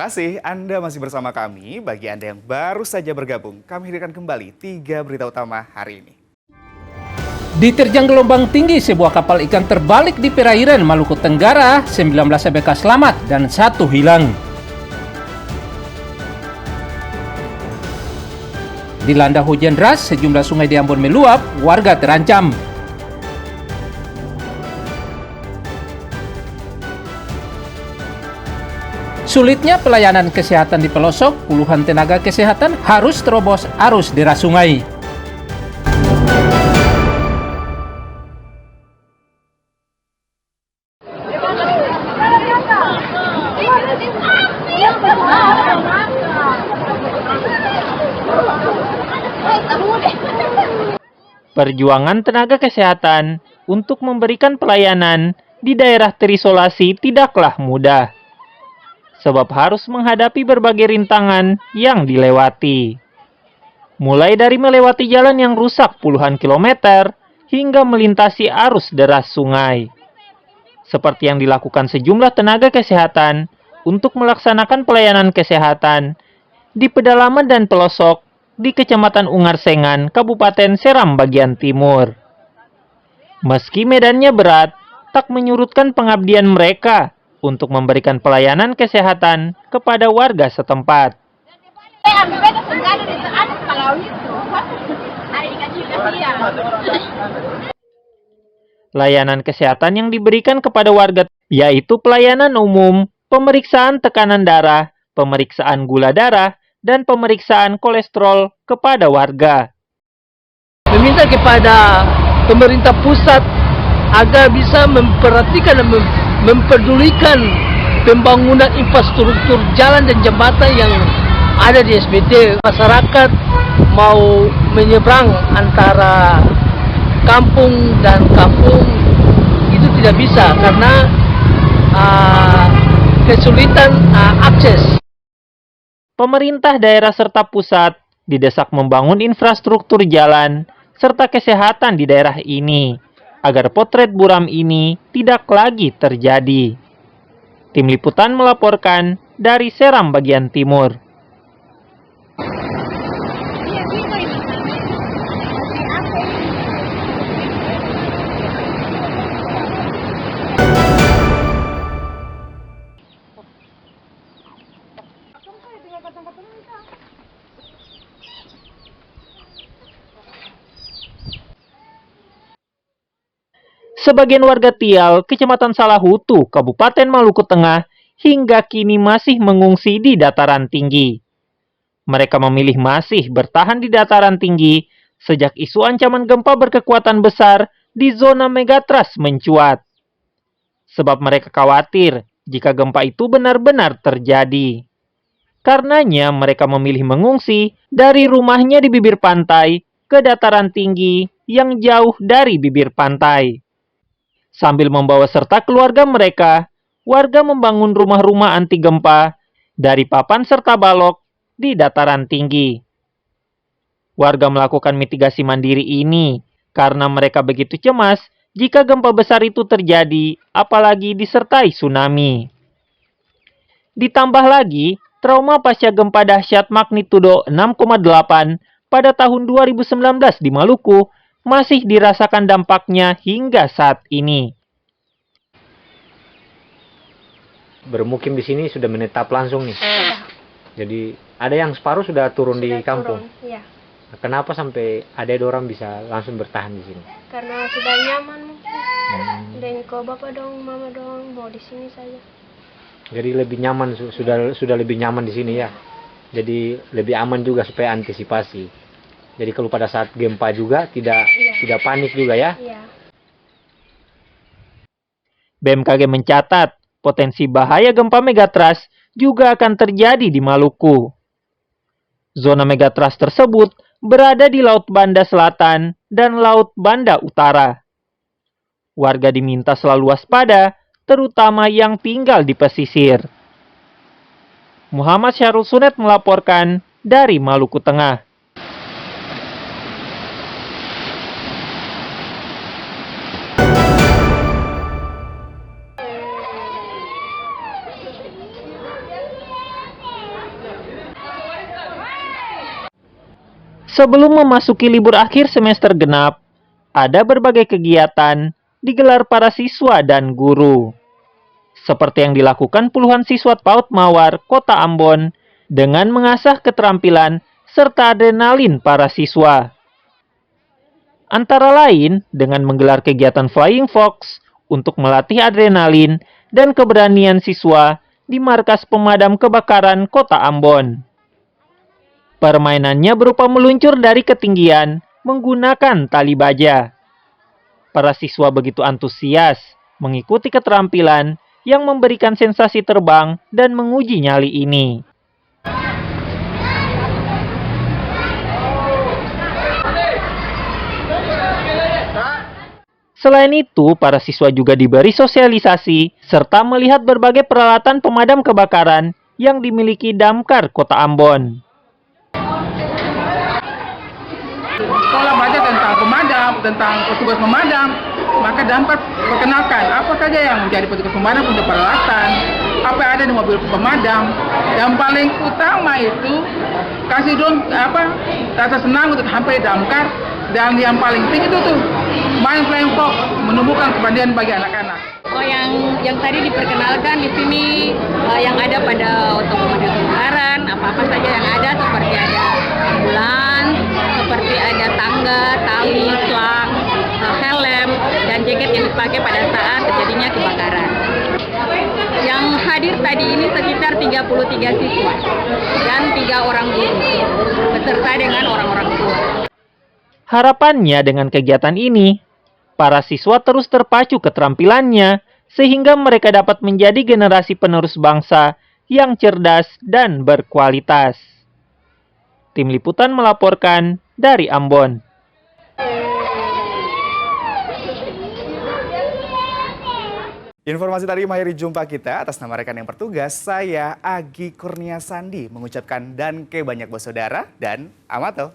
kasih Anda masih bersama kami. Bagi Anda yang baru saja bergabung, kami hadirkan kembali 3 berita utama hari ini. Diterjang gelombang tinggi, sebuah kapal ikan terbalik di perairan Maluku Tenggara, 19 ABK selamat dan 1 hilang. Dilanda hujan deras, sejumlah sungai di Ambon meluap, warga terancam. Sulitnya pelayanan kesehatan di pelosok, puluhan tenaga kesehatan harus terobos arus deras sungai. Perjuangan tenaga kesehatan untuk memberikan pelayanan di daerah terisolasi tidaklah mudah, sebab harus menghadapi berbagai rintangan yang dilewati. Mulai dari melewati jalan yang rusak puluhan kilometer, hingga melintasi arus deras sungai. Seperti yang dilakukan sejumlah tenaga kesehatan untuk melaksanakan pelayanan kesehatan di pedalaman dan pelosok di Kecamatan Ungarsengan, Kabupaten Seram bagian timur. Meski medannya berat, tak menyurutkan pengabdian mereka untuk memberikan pelayanan kesehatan kepada warga setempat. Layanan kesehatan yang diberikan kepada warga yaitu pelayanan umum, pemeriksaan tekanan darah, pemeriksaan gula darah, dan pemeriksaan kolesterol kepada warga. Meminta kepada pemerintah pusat agar bisa memperhatikan dan mempedulikan pembangunan infrastruktur jalan dan jembatan yang ada di SBT. Masyarakat mau menyeberang antara kampung dan kampung itu tidak bisa karena kesulitan akses. Pemerintah daerah serta pusat didesak membangun infrastruktur jalan serta kesehatan di daerah ini agar potret buram ini tidak lagi terjadi. Tim Liputan melaporkan dari Seram bagian timur. Sebagian warga Tial, Kecamatan Salahutu, Kabupaten Maluku Tengah, hingga kini masih mengungsi di dataran tinggi. Mereka memilih masih bertahan di dataran tinggi sejak isu ancaman gempa berkekuatan besar di zona megatrust mencuat. Sebab mereka khawatir jika gempa itu benar-benar terjadi. Karenanya mereka memilih mengungsi dari rumahnya di bibir pantai ke dataran tinggi yang jauh dari bibir pantai. Sambil membawa serta keluarga mereka, warga membangun rumah-rumah anti gempa dari papan serta balok di dataran tinggi. Warga melakukan mitigasi mandiri ini karena mereka begitu cemas jika gempa besar itu terjadi, apalagi disertai tsunami. Ditambah lagi, trauma pasca gempa dahsyat magnitudo 6,8 pada tahun 2019 di Maluku masih dirasakan dampaknya hingga saat ini. Bermukim di sini sudah menetap langsung nih. Jadi ada yang separuh sudah turun di kampung. Iya. Kenapa sampai ada orang bisa langsung bertahan di sini? Karena sudah nyaman mungkin. Dan kok bapak dong, mama dong mau di sini saja. Jadi lebih nyaman, sudah lebih nyaman di sini ya. Jadi lebih aman juga supaya antisipasi. Jadi kalau pada saat gempa juga tidak panik juga ya. Iya. BMKG mencatat potensi bahaya gempa megatrust juga akan terjadi di Maluku. Zona megatrust tersebut berada di Laut Banda Selatan dan Laut Banda Utara. Warga diminta selalu waspada, terutama yang tinggal di pesisir. Muhammad Syarul Sunet melaporkan dari Maluku Tengah. Sebelum memasuki libur akhir semester genap, ada berbagai kegiatan digelar para siswa dan guru. Seperti yang dilakukan puluhan siswa PAUD Mawar, Kota Ambon, dengan mengasah keterampilan serta adrenalin para siswa. Antara lain dengan menggelar kegiatan Flying Fox untuk melatih adrenalin dan keberanian siswa di markas pemadam kebakaran Kota Ambon. Permainannya berupa meluncur dari ketinggian menggunakan tali baja. Para siswa begitu antusias mengikuti keterampilan yang memberikan sensasi terbang dan menguji nyali ini. Selain itu, para siswa juga diberi sosialisasi serta melihat berbagai peralatan pemadam kebakaran yang dimiliki Damkar Kota Ambon. Sekolah belajar tentang pemadam, tentang petugas pemadam, maka Damkar perkenalkan apa saja yang menjadi petugas pemadam untuk peralatan, apa yang ada di mobil pemadam. Yang paling utama itu kasih dong rasa senang untuk sampai Damkar, dan yang paling tinggi itu tuh main Flying Fox, menumbuhkan kepandian bagi anak-anak. Oh, yang tadi diperkenalkan di sini yang ada pada untuk mobil kebakaran, apa-apa saja yang ada, seperti ada ambulans, seperti ada tangga, tali, selang, helm, dan jaket yang dipakai pada saat terjadinya kebakaran. Yang hadir tadi ini sekitar 33 siswa dan 3 orang guru, beserta dengan orang-orang tua. Harapannya dengan kegiatan ini, para siswa terus terpacu keterampilannya sehingga mereka dapat menjadi generasi penerus bangsa yang cerdas dan berkualitas. Tim Liputan melaporkan dari Ambon. Informasi tadi mengakhiri jumpa kita. Atas nama rekan yang bertugas, saya Agi Kurnia Sandi mengucapkan danke banyak buat saudara dan amato.